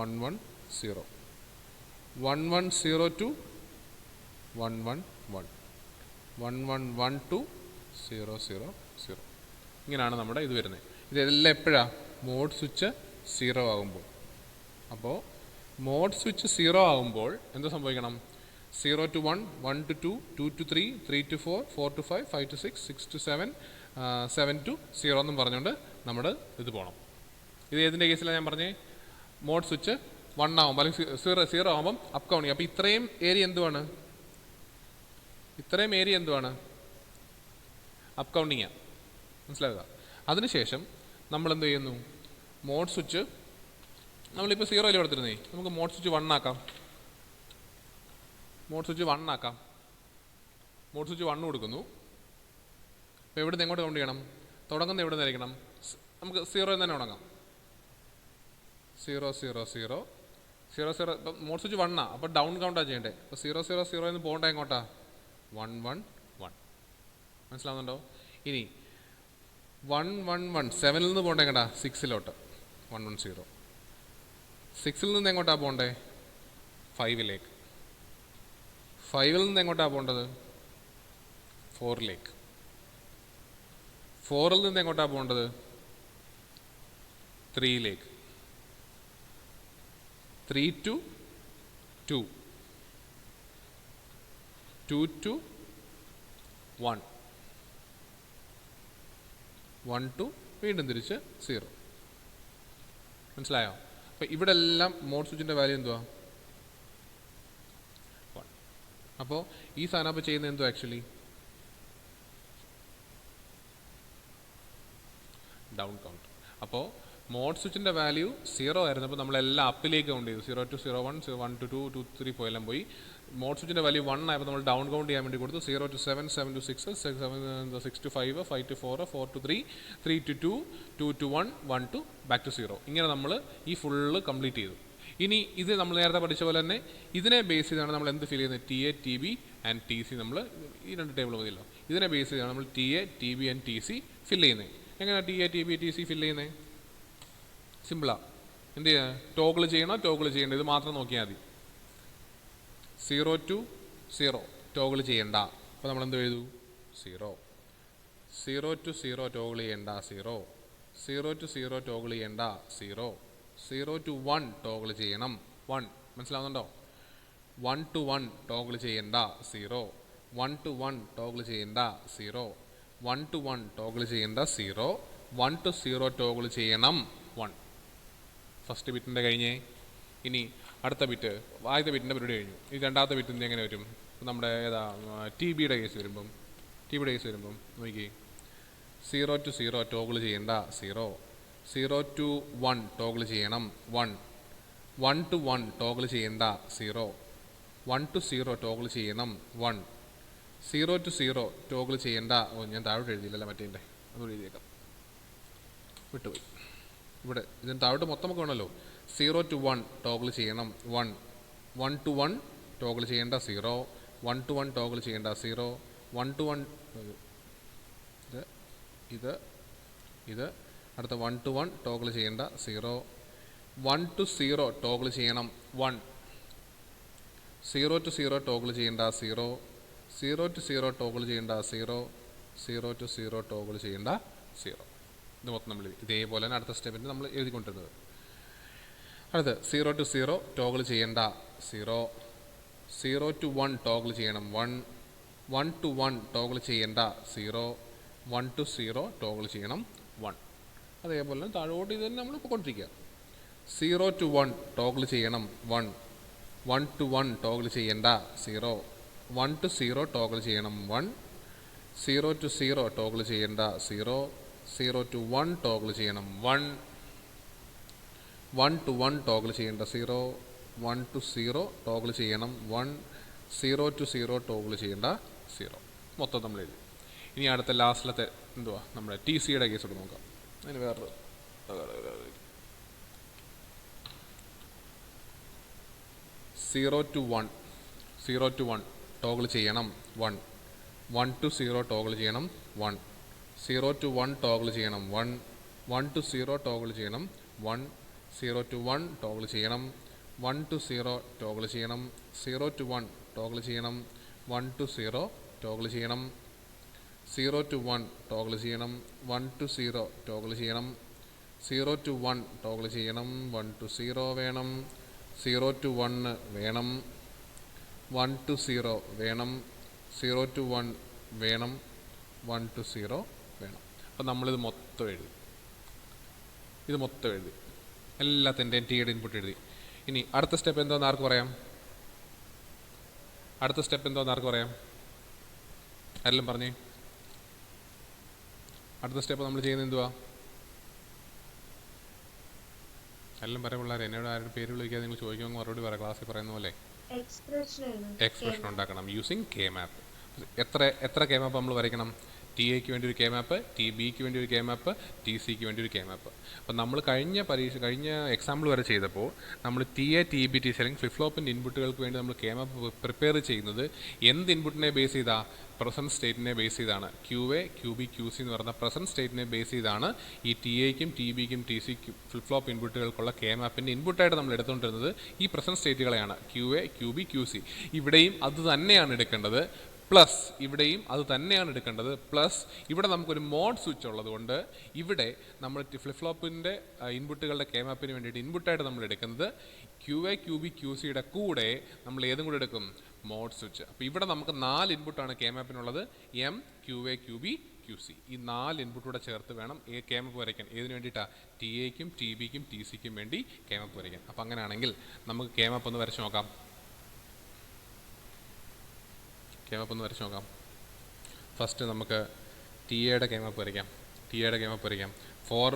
1 1 0. 1 1 0 to 1 1 1. 1 1 1 to 0 0 0. ഇങ്ങനെയാണ് നമ്മുടെ ഇത് വരുന്നത്. ഇതെല്ലാം എപ്പോഴാണ്? മോഡ് സ്വിച്ച് 0 ആകുമ്പോൾ. അപ്പോൾ മോഡ് സ്വിച്ച് 0 ആകുമ്പോൾ എന്ത് സംഭവിക്കണം? 0 to 1 1 to 2 2 to 3 3 to 4 4 to 5 5 to 6 6 to 7 7 to 0 എന്നും പറഞ്ഞുകൊണ്ട് നമ്മൾ ഇത് പോകണം. ഇത് ഏതിൻ്റെ കേസിലാണ് ഞാൻ പറഞ്ഞേ? മോഡ് സ്വിച്ച് 1 ആകുമ്പോൾ അല്ലെങ്കിൽ 0 ആകുമ്പം അപ്പ് കൗണ്ട് ചെയ്യും. അപ്പോൾ ഇത്രയും ഏരിയ എന്തുവാണ്? അപ്പ് കൗണ്ടിങ്ങാണ്. മനസ്സിലാക്കുക? അതിനുശേഷം നമ്മൾ എന്ത് ചെയ്യുന്നു? മോഡ് സ്വിച്ച് നമ്മളിപ്പോൾ 0 കൊടുത്തിരുന്നേ, നമുക്ക് മോഡ് സ്വിച്ച് 1 ആക്കാം. മോഡ് സ്വിച്ച് 1 കൊടുക്കുന്നു. അപ്പോൾ എവിടെ നിന്ന് എങ്ങോട്ട് കൗണ്ട് ചെയ്യണം? തുടങ്ങുന്ന എവിടെ നിന്നായിരിക്കണം? നമുക്ക് 0 എന്ന് തന്നെ തുടങ്ങാം. 0 0 0 0 0. ഇപ്പം മോഡ് സ്വിച്ച് 1 അപ്പോൾ ഡൗൺ കൗണ്ടാണ് ചെയ്യേണ്ടത്. അപ്പോൾ 0 0 0 എന്ന് പോകേണ്ട എങ്ങോട്ടാ? 1 1 1. മനസ്സിലാവുന്നുണ്ടോ? ഇനി 111 7ൽ നിന്ന് പോകണ്ടേ എങ്ങോട്ടാ 6ലോട്ട് 110. 6ൽ നിന്ന് എങ്ങോട്ടാ പോകണ്ടേ 5ലേക്ക്. 5ൽ നിന്ന് എങ്ങോട്ടാ പോകേണ്ടത് 4ലേക്ക്. 4ൽ നിന്ന് എങ്ങോട്ടാ പോകേണ്ടത് 3ലേക്ക്. 3 to 2. 2 to 1. 1 to വീണ്ടും തിരിച്ച് 0. മനസ്സിലായോ? അപ്പോൾ ഇവിടെ എല്ലാം മോഡ് സ്വിച്ചിൻ്റെ വാല്യൂ എന്തുവാ 1. അപ്പോൾ ഈ സാധനം അപ്പോൾ ചെയ്യുന്നത് എന്തോ ആക്ച്വലി ഡൗൺ കൗണ്ട്. അപ്പോൾ മോഡ് സ്വിച്ചിൻ്റെ വാല്യൂ 0 ആയിരുന്നു. അപ്പോൾ നമ്മളെല്ലാം അപ്പിലേക്ക് കൗണ്ട് ചെയ്തു. 0 to 0 1 1 to 2 2 3 4 എല്ലാം പോയി. മോഡ് സ്വിച്ചിൻ്റെ വാല്യൂ 1 ആയപ്പോൾ നമ്മൾ ഡൗൺ കൗണ്ട് ചെയ്യാൻ വേണ്ടി കൊടുത്തു. 0 to 7 7 to 6 6 to 5 5 to 4 4 to 3 3 to 2 2 to 1 1 to back to 0. ഇങ്ങനെ നമ്മൾ ഈ ഫുള്ള് കംപ്ലീറ്റ് ചെയ്തു. ഇനി ഇത് നമ്മൾ നേരത്തെ പഠിച്ച പോലെ തന്നെ ഇതിനെ ബേസ് ചെയ്താണ് നമ്മൾ എന്ത് ഫിൽ ചെയ്യുന്നത് T A T B and T C. നമ്മൾ ഈ 2 ടേബിൾ മതിയല്ലോ. ഇതിനെ ബേസ് ചെയ്താണ് നമ്മൾ T A T B and T C fill ചെയ്യുന്നത്. എങ്ങനെയാണ് T A T B T C fill ചെയ്യുന്നത്? സിമ്പിളാണ്. എന്ത് ചെയ്യുക? ടോഗിൾ ചെയ്യണോ ടോഗിൾ ചെയ്യേണ്ടത് ഇത് മാത്രം നോക്കിയാൽ മതി. 0 to 0 ടോഗിൾ ചെയ്യണ്ട. അപ്പോൾ നമ്മൾ എന്ത് എഴുതു 0. 0 to 0 ടോഗിൾ ചെയ്യണ്ട 0. 0 to 0 ടോഗിൾ ചെയ്യണ്ട 0. 0 to 1 ടോഗിൾ ചെയ്യണം 1. മനസ്സിലാവുന്നുണ്ടോ? 1 to 1 ടോഗിൾ ചെയ്യണ്ട 0. 1 to 1 ടോഗിൾ ചെയ്യണ്ട 0. 1 to 1 ടോഗിൾ ചെയ്യണ്ട 0. 1 to 0 ടോഗിൾ ചെയ്യണം 1. ഫസ്റ്റ് ബിറ്റിൻ്റെ കഴിഞ്ഞേ. ഇനി അടുത്ത ബിറ്റ് ആദ്യത്തെ ബിറ്റിൻ്റെ പരിപാടി കഴിഞ്ഞു. ഈ രണ്ടാമത്തെ ബിറ്റിൻ്റെ എങ്ങനെ വരും? നമ്മുടെ ഏതാ ടി ബിയുടെ കേസ് വരുമ്പം നോക്കി 0 to 0 ടോഗിൾ ചെയ്യണ്ട 0. 0 to 1 ടോഗിൾ ചെയ്യണം 1. 1 to 1 ടോഗിൾ ചെയ്യണ്ട 0. 1 to 0 ടോഗിൾ ചെയ്യണം 1. 0 to 0 ടോഗിൾ ചെയ്യണ്ട. ഞാൻ താഴോട്ട് എഴുതിയില്ലല്ലോ മറ്റേൻ്റെ, അതുകൊണ്ട് എഴുതിയേക്കാം, വിട്ടുപോയി. ഇവിടെ ഇതിന് താഴോട്ട് മൊത്തം നമുക്ക് വേണമല്ലോ. 0 to 1 ടോഗിൾ ചെയ്യണം 1. 1 to 1 ടോഗിൾ ചെയ്യേണ്ട 0. 1 to 1 ടോഗിൾ ചെയ്യേണ്ട 0. 1 to 1 ഇത് അടുത്ത 1 to 1 ടോഗിൾ ചെയ്യേണ്ട 0. 1 to 0 ടോഗിൾ ചെയ്യണം 1. 0 to 0 ടോഗിൾ ചെയ്യേണ്ട 0. 0 to 0 ടോഗിൾ ചെയ്യേണ്ട 0. 0 to 0 ടോഗിൾ ചെയ്യേണ്ട 0. ഇത് മൊത്തം നമ്മൾ ഇതേപോലെ തന്നെ അടുത്ത സ്റ്റെപ്പിന് നമ്മൾ എഴുതിക്കൊണ്ടിരുന്നത്. അടുത്ത് 0 to 0 ടോഗിൾ ചെയ്യേണ്ട 0. 0 to 1 ടോഗിൾ ചെയ്യണം 1. 1 to 1 ടോഗിൾ ചെയ്യേണ്ട 0. 1 to 0 ടോഗിൾ ചെയ്യണം 1. അതേപോലെ തന്നെ താഴോട്ട് ഇത് തന്നെ നമ്മൾ പോയിക്കൊണ്ടിരിക്കുക. 0 to 1 ടോഗിൾ ചെയ്യണം 1. 1 to 1 ടോഗിൾ ചെയ്യേണ്ട 0. 1 to 0 ടോഗിൾ ചെയ്യണം 1. 0 to 0 ടോഗിൾ ചെയ്യേണ്ട 0. 0 to 1 ടോഗിൾ ചെയ്യണം 1. 1 to 1 ടോഗിൾ ചെയ്യേണ്ട 0. 1 to 0 ടോഗിൾ ചെയ്യണം 1. 0 to 0 ടോഗിൾ ചെയ്യേണ്ട 0. മൊത്തം നമ്മൾ എഴുതി. ഇനി അടുത്ത ലാസ്റ്റിലത്തെ എന്തുവാ നമ്മുടെ ടി സിയുടെ കേസ് എടുത്ത് നോക്കാം. അതിന് വേറൊരു 0 to 1 ടോഗിൾ ചെയ്യണം 1. 1 to 0 ടോഗിൾ ചെയ്യണം 1. 0 to 1 ടോഗിൾ ചെയ്യണം 1. 1 to 0 ടോഗിൾ ചെയ്യണം 1. 0 to 1 ടോഗിൾ ചെയ്യണം 1 to 0 ടോഗിൾ ചെയ്യണം 0 to 1 ടോഗിൾ ചെയ്യണം 1 to 0 ടോഗിൾ ചെയ്യണം 0 to 1 ടോഗിൾ ചെയ്യണം 1 to 0 ടോഗിൾ ചെയ്യണം 0 to 1 ടോഗിൾ ചെയ്യണം 1 to 0 വേണം 0 to 1 വേണം 1 to 0 വേണം 0 to 1 വേണം 1 to 0 വേണം. അപ്പോൾ നമ്മളിത് മൊത്തം എഴുതി, എല്ലാത്തിൻ്റെയും ടിയുടെ ഇൻപുട്ട് എഴുതി. ഇനി അടുത്ത സ്റ്റെപ്പ് എന്തോന്ന് ആർക്ക് പറയാം? ആരെല്ലാം പറഞ്ഞേ. അടുത്ത സ്റ്റെപ്പ് നമ്മൾ ചെയ്യുന്നത് എന്തുവാ? എല്ലാം പറയാം പിള്ളേർ. എന്നോട് ആരുടെ പേര് വിളിക്കാതെ നിങ്ങൾ ചോദിക്കുമ്പോൾ മറുപടി പറയാം. ക്ലാസ്സിൽ പറയുന്ന പോലെ എക്സ്പ്രഷൻ ഉണ്ടാക്കണം യൂസിങ് കെ മാപ്പ്. എത്ര കെ മാപ്പ് നമ്മൾ വരയ്ക്കണം? ടി എക്ക് വേണ്ടി ഒരു കെ മാപ്പ്, ടി ബിക്ക് വേണ്ടി ഒരു കെ മാപ്പ്, ടി സിക്ക് വേണ്ടി ഒരു കെ മാപ്പ്. അപ്പോൾ നമ്മൾ കഴിഞ്ഞ എക്സാമ്പിൾ വരെ ചെയ്തപ്പോൾ നമ്മൾ T A T B T C അല്ലെങ്കിൽ ഫ്ലിപ്പ് ഫ്ലോപ്പിൻ്റെ ഇൻപുട്ടുകൾക്ക് വേണ്ടി നമ്മൾ കെ മാപ്പ് പ്രിപ്പയർ ചെയ്യുന്നത് എന്ത് ഇൻപുട്ടിനെ ബേസ് ചെയ്താ? പ്രസൻറ്റ് സ്റ്റേറ്റിനെ ബേസ് ചെയ്താണ്. Q A Q B Q C എന്ന് പറയുന്ന പ്രസൻറ്റ് സ്റ്റേറ്റിനെ ബേസ് ചെയ്താണ് ഈ ടി എക്കും ടി ബിക്കും ടി സിക്കും ഫ്ലിപ്പ് ഫ്ലോപ്പ് ഇൻപുട്ടുകൾക്കുള്ള കെ മാപ്പിൻ്റെ ഇൻപുട്ടായിട്ട് നമ്മൾ എടുത്തുകൊണ്ടിരുന്നത് ഈ പ്രസൻറ്റ് സ്റ്റേറ്റുകളെയാണ്, Q A Q B Q C. ഇവിടെയും അത് തന്നെയാണ് എടുക്കേണ്ടത്. പ്ലസ് ഇവിടെയും അത് തന്നെയാണ് എടുക്കേണ്ടത്. പ്ലസ് ഇവിടെ നമുക്കൊരു മോഡ് സ്വിച്ച് ഉള്ളതുകൊണ്ട് ഇവിടെ നമ്മൾ ഫ്ലിപ്പ് ഫ്ലോപ്പിൻ്റെ ഇൻപുട്ടുകളുടെ കെ മാപ്പിന് വേണ്ടിയിട്ട് ഇൻപുട്ടായിട്ട് നമ്മൾ എടുക്കുന്നത് Q A Q B Q സിയുടെ കൂടെ നമ്മൾ ഏതും കൂടെ എടുക്കും? Mode switch. അപ്പോൾ ഇവിടെ നമുക്ക് 4 ഇൻപുട്ടാണ് കെ മാപ്പിനുള്ളത്, M, Q A Q B Q C. ഈ 4 ഇൻപുട്ടൂടെ ചേർത്ത് വേണം കെ മാപ്പ് വരയ്ക്കാൻ. ഏതിന് വേണ്ടിയിട്ടാണ്? ടി എക്കും ടി ബിക്കും ടി സിക്കും വേണ്ടി കെ മാപ്പ് വരയ്ക്കാൻ. അപ്പോൾ അങ്ങനെയാണെങ്കിൽ നമുക്ക് കെ മാപ്പ് ഒന്ന് വരച്ച് നോക്കാം. കെ മാപ്പ് ഒന്ന് വരച്ച് നോക്കാം. ഫസ്റ്റ് നമുക്ക് ടി എയുടെ കെ മാപ്പ് വരയ്ക്കാം. ടി എയുടെ കെ മാപ്പ് വരയ്ക്കാം. 4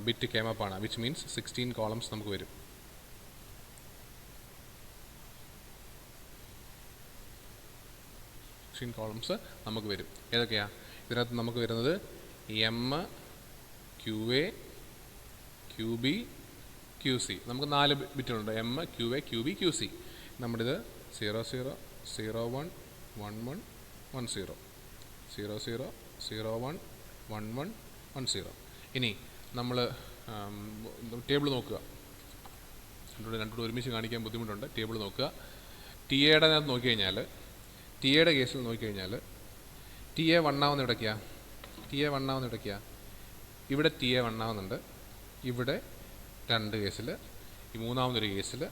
ബിറ്റ് കെ മാപ്പാണ്, വിച്ച് മീൻസ് 16 കോളംസ് നമുക്ക് വരും. കോളംസ് നമുക്ക് വരും. ഏതൊക്കെയാണ് ഇതിനകത്ത് നമുക്ക് വരുന്നത്? M, Q A, Q B, Q C. നമുക്ക് 4 ബിറ്റുകളുണ്ട്, M, Q A, Q B, Q C. നമ്മുടേത് 0 0 0 1 1 1 1 0 0 0 0 1 1 1 1 0. ഇനി നമ്മൾ ടേബിൾ നോക്കുക. രണ്ടുകൂടെ ഒരുമിച്ച് കാണിക്കാൻ ബുദ്ധിമുട്ടുണ്ട്. ടേബിൾ നോക്കുക. ടി എയുടെ അകത്ത് നോക്കിക്കഴിഞ്ഞാൽ, ടി എയുടെ കേസിൽ നോക്കിക്കഴിഞ്ഞാൽ ടി എ 1 ആവുന്ന ഇവിടേക്കാണ്. ടി എ 1 ആവുന്ന ഇവിടേക്കാണ്. ഇവിടെ ടി എ 1 ആവുന്നുണ്ട്. ഇവിടെ 2 കേസിൽ, ഈ മൂന്നാമതൊരു കേസിൽ,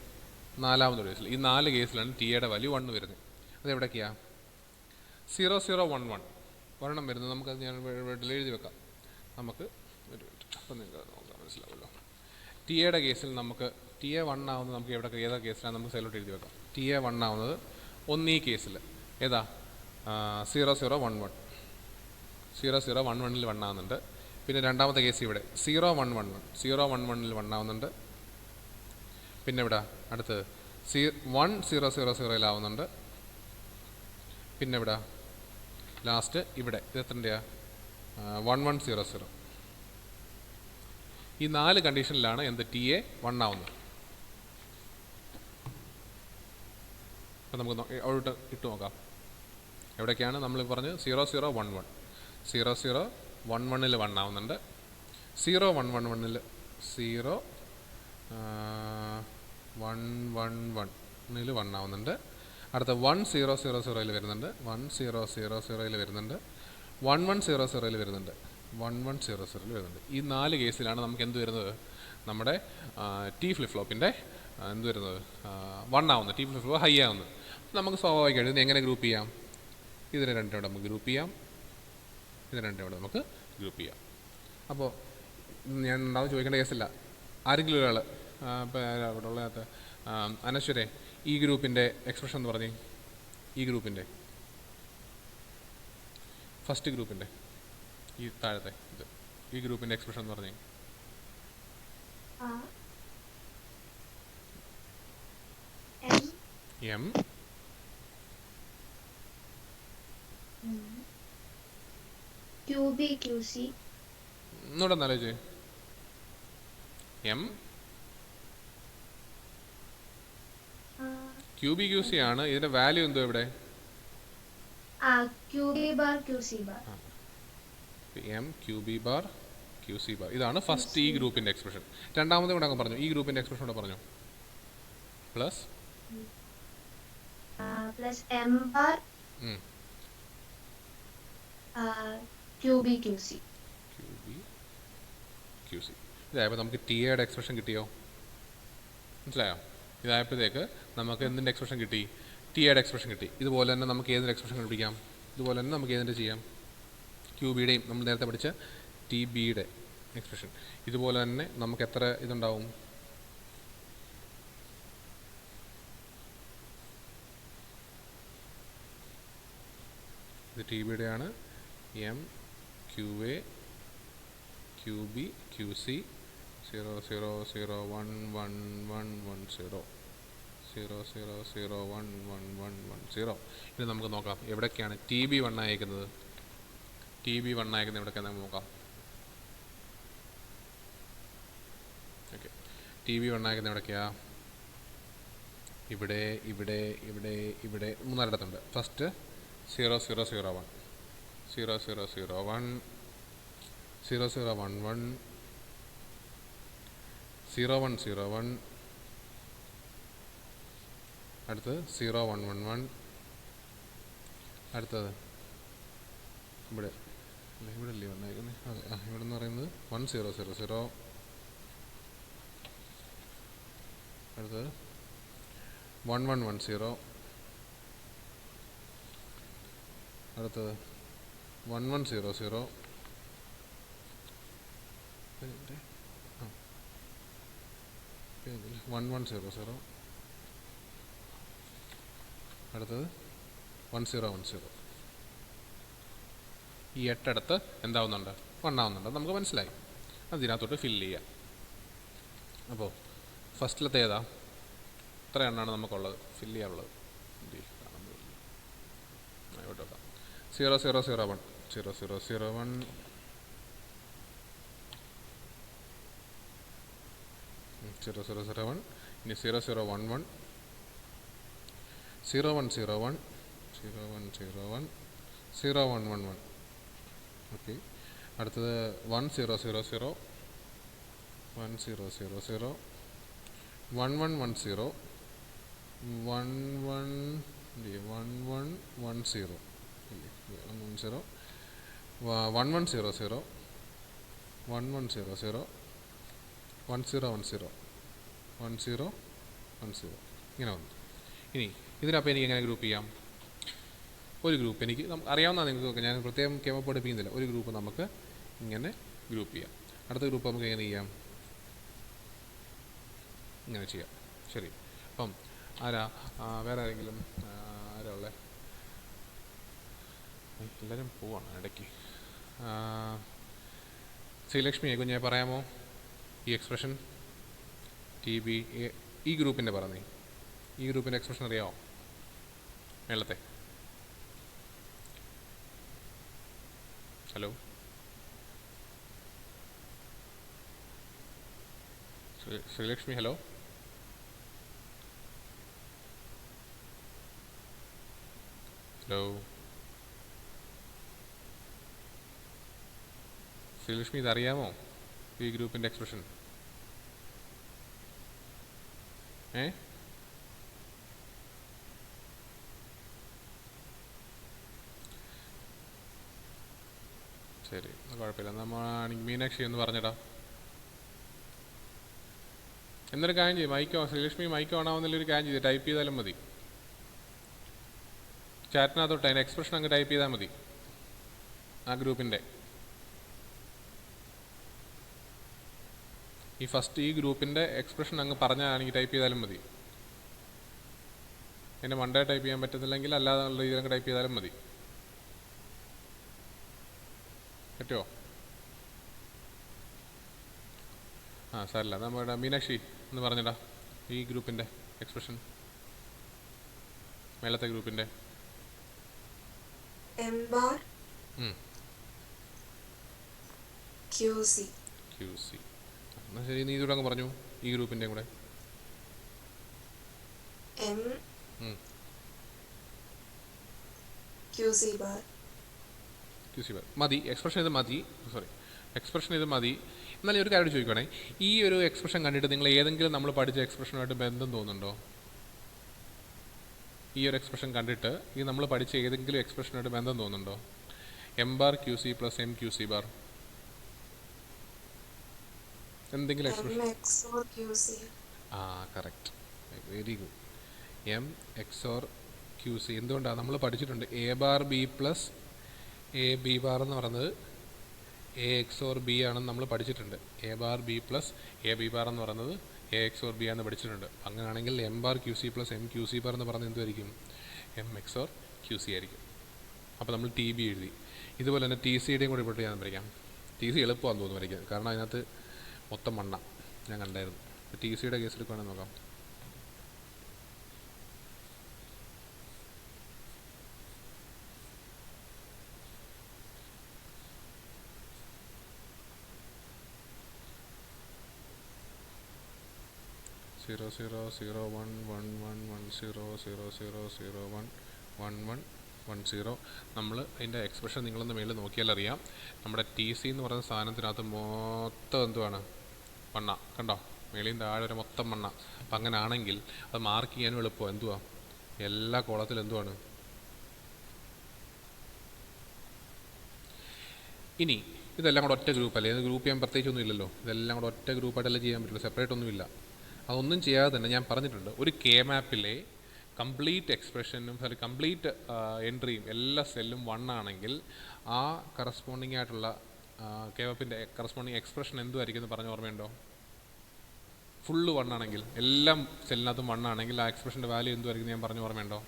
നാലാമതൊരു കേസിൽ. ഈ 4 കേസിലാണ് ടി എയുടെ വാല്യൂ 1 വരുന്നത്. അത് എവിടേക്കാണ്? 0 0 1 1 ഒരെണ്ണം വരുന്നത്. നമുക്കത് ഞാൻ എഴുതി വെക്കാം. നമുക്ക് ഒരു മിനിറ്റ്, അപ്പം നിങ്ങൾക്ക് നോക്കാം, മനസ്സിലാവുമല്ലോ. ടി എയുടെ കേസിൽ നമുക്ക് ടി എ 1 ആവുന്നത് നമുക്ക് എവിടെ ഏതാ കേസിലാണ് നമുക്ക് സൈലോട്ട് എഴുതി വെക്കാം. ടി എ 1 ആവുന്നത് ഈ കേസിൽ ഏതാ? 0 0 1 1 0 0 1 1ൽ 1 ആവുന്നുണ്ട്. പിന്നെ രണ്ടാമത്തെ കേസ് ഇവിടെ 0 1 1 1 0 1 1ൽ 1 ആവുന്നുണ്ട്. പിന്നെ ഇവിടെ അടുത്ത് 1 0 0 0ലാവുന്നുണ്ട്. പിന്നെ ഇവിടെ ലാസ്റ്റ് ഇവിടെ ഇത് എത്രൻ്റെയാണ്? 1 1 0 0. ഈ 4 കണ്ടീഷനിലാണ് എന്ത്? ടി എ 1 ആവുന്നത്. അപ്പം നമുക്ക് അവിടെ ഇട്ട് നോക്കാം. എവിടേക്കാണ് നമ്മൾ പറഞ്ഞ് 0 0 1 1 0 0 1 1ൽ 1 ആവുന്നുണ്ട്. 0 1 1 1ൽ 0 1 1 1ൽ 1 ആവുന്നുണ്ട്. അടുത്ത 1 0 0 0ൽ വരുന്നുണ്ട്. 1 0 0 0ൽ വരുന്നുണ്ട്. 1 1 0 0ൽ വരുന്നുണ്ട്. 1 1 0 0ൽ വരുന്നുണ്ട്. ഈ 4 കേസിലാണ് നമുക്ക് എന്ത് വരുന്നത്? നമ്മുടെ ടി ഫ്ലിപ്പ് ഫ്ലോപ്പിൻ്റെ എന്ത് വരുന്നത്? 1 ആവുന്നത്. ടി ഫ്ലിപ്പ് ഫ്ലോപ്പ് ഹൈ ആവുന്നത്. നമുക്ക് സ്വാഭാവികമായിട്ട് ഇതിനെ എങ്ങനെ ഗ്രൂപ്പ് ചെയ്യാം? ഇതിനെ രണ്ടും കൂടെ നമുക്ക് ഗ്രൂപ്പ് ചെയ്യാം. ഇതിനെ രണ്ടും കൂടെ നമുക്ക് ഗ്രൂപ്പ് ചെയ്യാം. അപ്പോൾ ഞാൻ ഉണ്ടാവും ചോദിക്കേണ്ട കേസില്ല. ആരെങ്കിലും ഒരാൾ ഇപ്പോൾ അവിടെ ഉള്ളതിനകത്ത് അനശ്വരെ ഈ ഗ്രൂപ്പിൻ്റെ എക്സ്പ്രഷൻ എന്ന് പറഞ്ഞേ. ഈ ഗ്രൂപ്പിൻ്റെ ഫസ്റ്റ് ഗ്രൂപ്പിൻ്റെ ഈ താഴത്തെ ഇത് ഈ ഗ്രൂപ്പിൻ്റെ എക്സ്പ്രഷൻ എന്ന് പറഞ്ഞേ. എം ഒന്നുകൂടെ എന്നാലോചിച്ച്. M Q B Q C ആണ്. ഇതിന്റെ വാല്യൂ എന്തോ ഇവിടെ? M Q B bar Q C bar. ഇതാണ് ഫസ്റ്റ് ഈ ഗ്രൂപ്പിന്റെ എക്സ്പ്രഷൻ. രണ്ടാമത് കൂടെ അങ്ങ് പറഞ്ഞു. ഈ ഗ്രൂപ്പിന്റെ എക്സ്പ്രഷൻ കൂടെ പറഞ്ഞു. പ്ലസ് എം ബാർ ഇതായപ്പോൾ നമുക്ക് ടി എയുടെ എക്സ്പ്രഷൻ കിട്ടിയോ? മനസ്സിലായോ? ഇതായപ്പോഴത്തേക്ക് നമുക്ക് എന്തിൻ്റെ എക്സ്പ്രഷൻ കിട്ടി? ടി എയുടെ എക്സ്പ്രഷൻ കിട്ടി. ഇതുപോലെ തന്നെ നമുക്ക് ഏതിൻ്റെ എക്സ്പ്രഷൻ കണ്ടുപിടിക്കാം? ഇതുപോലെ തന്നെ നമുക്ക് ഏതിൻ്റെ ചെയ്യാം? ക്യൂ ബിയുടെയും നമ്മൾ നേരത്തെ പഠിച്ച ടി ബിയുടെ എക്സ്പ്രഷൻ. ഇതുപോലെ തന്നെ നമുക്ക് എത്ര ഇതുണ്ടാവും? ഇത് ടി ബിയുടെ ആണ്. M Q A Q B Q C 0 0 0 1 1 1 1 0 0 0 0 1 1 1 1 0. ഇനി നമുക്ക് നോക്കാം എവിടേക്കാണ് ടി ബി 1 അയക്കുന്നത്. ടി ബി 1 ആയിരിക്കുന്ന ഇവിടെയൊക്കെ നമുക്ക് നോക്കാം. ഓക്കെ, ടി ബി 1 ആയിരിക്കുന്ന എവിടേക്കാ? ഇവിടെ ഇവിടെ ഇവിടെ ഇവിടെ മൂന്നാലിടത്തുണ്ട്. ഫസ്റ്റ് 0001 0001 0011 0101 അടുത്തത് 0111 അടുത്തത് ഇവിടെ ഇവിടെ അല്ലേ വന്നേക്കുന്നത്? അതെ, ഇവിടെ എന്ന് പറയുന്നത് 1000 അടുത്തത് 1110 അടുത്തത് 1100 1100 അടുത്തത് 1010. ഈ 8 എന്താവുന്നുണ്ട്? 1 ആവുന്നുണ്ട്. നമുക്ക് മനസ്സിലായി. അതിനകത്തോട്ട് ഫില്ല് ചെയ്യാം. അപ്പോൾ ഫസ്റ്റിലത്തെ ഏതാ? ഇത്ര എണ്ണമാണ് നമുക്കുള്ളത് ഫില്ല് ചെയ്യാനുള്ളത്. 0001 0001 0001 ഇനി 0011 0101 0101 0111 ഓക്കെ. അടുത്തത് 1000 1000 1110 1110 1110 1100 1100 1010 1010 ഇങ്ങനെ വന്നു. ഇനി ഇതിനപ്പോൾ എനിക്ക് എങ്ങനെ ഗ്രൂപ്പ് ചെയ്യാം? ഒരു ഗ്രൂപ്പ് എനിക്ക് അറിയാവുന്ന നിങ്ങൾക്ക് ഞാൻ പ്രത്യേകം കെമ പഠിപ്പിക്കുന്നില്ല. ഒരു ഗ്രൂപ്പ് നമുക്ക് ഇങ്ങനെ ഗ്രൂപ്പ് ചെയ്യാം. അടുത്ത ഗ്രൂപ്പ് നമുക്ക് എങ്ങനെ ചെയ്യാം? ഇങ്ങനെ ചെയ്യാം. ശരി, അപ്പം ആരാ വേറെ ആരെങ്കിലും ആരാ ഉള്ളത്? എല്ലാവരും പോവാണ് ഇടയ്ക്ക്. ശ്രീലക്ഷ്മിയെ കുഞ്ഞെ പറയാമോ ഈ എക്സ്പ്രഷൻ? ടി ബി ഈ ഗ്രൂപ്പിൻ്റെ പറഞ്ഞേ, ഈ ഗ്രൂപ്പിൻ്റെ എക്സ്പ്രഷൻ അറിയാമോ? മേളത്തെ hello Sreelakshmi, hello hello Sreelakshmi, ഇതറിയാമോ ഈ ഗ്രൂപ്പിൻ്റെ എക്സ്പ്രഷൻ? ശരി, കുഴപ്പമില്ല. നമ്മളാണെങ്കിൽ മീനാക്ഷി എന്ന് പറഞ്ഞിടാ. എന്നൊരു കാര്യം ചെയ്യും, മൈക്കോ ശ്രീലക്ഷ്മി മൈക്കോ ആണാവുന്നൊരു കാര്യം ചെയ്ത് ടൈപ്പ് ചെയ്താലും മതി. ചാറ്റിനകത്തോട്ട് അതിൻ്റെ എക്സ്പ്രഷൻ അങ്ങ് ടൈപ്പ് ചെയ്താൽ മതി. ആ ഗ്രൂപ്പിൻ്റെ ഈ ഗ്രൂപ്പിൻ്റെ എക്സ്പ്രഷൻ അങ്ങ് പറഞ്ഞാണെങ്കിൽ ടൈപ്പ് ചെയ്താലും മതി. എൻ്റെ മണ്ടേ ടൈപ്പ് ചെയ്യാൻ പറ്റുന്നില്ലെങ്കിൽ അല്ലാതെ രീതിയിലങ്ങ് ടൈപ്പ് ചെയ്താലും മതി. പറ്റുമോ? സാറില്ല. നമ്മുടെ മീനാക്ഷി എന്ന് പറഞ്ഞിടാ ഈ ഗ്രൂപ്പിൻ്റെ എക്സ്പ്രഷൻ, മേളത്തെ ഗ്രൂപ്പിൻ്റെ. എന്നാ ശരി, നീ ഇതൂടെ അങ്ങ് പറഞ്ഞു ഈ ഗ്രൂപ്പിൻ്റെ കൂടെ. മതി, എക്സ്പ്രഷൻ ഇത് മതി. എക്സ്പ്രഷൻ ഇത് മതി. എന്നാലും ഒരു കാര്യം ചോദിക്കണേ, ഈ ഒരു എക്സ്പ്രഷൻ കണ്ടിട്ട് നിങ്ങൾ ഏതെങ്കിലും നമ്മൾ പഠിച്ച എക്സ്പ്രഷനുമായിട്ട് ബന്ധം തോന്നുന്നുണ്ടോ? ഈ ഒരു എക്സ്പ്രഷൻ കണ്ടിട്ട് ഈ നമ്മൾ പഠിച്ച ഏതെങ്കിലും എക്സ്പ്രഷനായിട്ട് ബന്ധം തോന്നുന്നുണ്ടോ? M bar Q C plus M Q C bar എന്തെങ്കിലും expression? Correct, very good. M X or Q C. എന്തുകൊണ്ടാണ്? നമ്മൾ പഠിച്ചിട്ടുണ്ട് A bar B plus A B bar എന്ന് പറയുന്നത് എ എക്സ് ഓർ ബി ആണെന്ന് നമ്മൾ പഠിച്ചിട്ടുണ്ട്. A bar B plus A B bar എന്ന് പറയുന്നത് എ എക്സ് ഓർ ബി ആണെന്ന് പഠിച്ചിട്ടുണ്ട്. അങ്ങനെയാണെങ്കിൽ M bar Q C plus M Q C bar എന്ന് പറയുന്നത് എന്തുമായിരിക്കും? M X or Q C ആയിരിക്കും. അപ്പോൾ നമ്മൾ ടി ബി എഴുതി. ഇതുപോലെ തന്നെ ടി സിയുടെയും കൂടി ഇവിടെ ഞാൻ വരയ്ക്കാം. ടി സി എളുപ്പമാണെന്ന് തോന്നുന്നു വരയ്ക്കാൻ, കാരണം അതിനകത്ത് മൊത്തം മണ്ണ ഞാൻ കണ്ടായിരുന്നു. ടി സിയുടെ കേസ് എടുക്കുകയാണെന്ന് നോക്കാം. 0 0 0 1 1 1 1 0 0 0 0 1 1 1 1 0. നമ്മൾ അതിൻ്റെ എക്സ്പ്രഷൻ നിങ്ങളൊന്ന് മേളിൽ നോക്കിയാൽ അറിയാം. നമ്മുടെ ടി സി എന്ന് പറയുന്ന സാധനത്തിനകത്ത് മൊത്തം എന്തുവാണ്? മണ്ണ. കണ്ടോ? മേളിൽ താഴെ വരെ മൊത്തം മണ്ണ. അപ്പം അങ്ങനെ ആണെങ്കിൽ അത് മാർക്ക് ചെയ്യാനും എളുപ്പം. എന്തുവാ? എല്ലാ കോളത്തിലും എന്തുവാണ്? ഇനി ഇതെല്ലാം കൂടെ ഒറ്റ ഗ്രൂപ്പല്ലേ? ഇത് ഗ്രൂപ്പ് ചെയ്യാൻ പ്രത്യേകിച്ചൊന്നും ഇല്ലല്ലോ. ഇതെല്ലാം കൂടെ ഒറ്റ ഗ്രൂപ്പായിട്ടല്ലേ ചെയ്യാൻ പറ്റുള്ളൂ, സെപ്പറേറ്റ് ഒന്നുമില്ല. അതൊന്നും ചെയ്യാതെ തന്നെ ഞാൻ പറഞ്ഞിട്ടുണ്ട്, ഒരു കെ മാപ്പിലെ കംപ്ലീറ്റ് എക്സ്പ്രഷനും കംപ്ലീറ്റ് എൻട്രിയും എല്ലാ സെല്ലും 1 ആണെങ്കിൽ ആ കറസ്പോണ്ടിങ് ആയിട്ടുള്ള കെ മാപ്പിൻ്റെ കറസ്പോണ്ടിങ് എക്സ്പ്രഷൻ എന്തുമായിരിക്കും എന്ന് പറഞ്ഞ ഓർമ്മയുണ്ടോ? ഫുള്ള് 1 ആണെങ്കിൽ, എല്ലാം സെല്ലിനകത്തും 1 ആണെങ്കിൽ ആ എക്സ്പ്രഷൻ്റെ വാല്യൂ എന്തുമായിരിക്കും ഞാൻ പറഞ്ഞ ഓർമ്മയുണ്ടോ?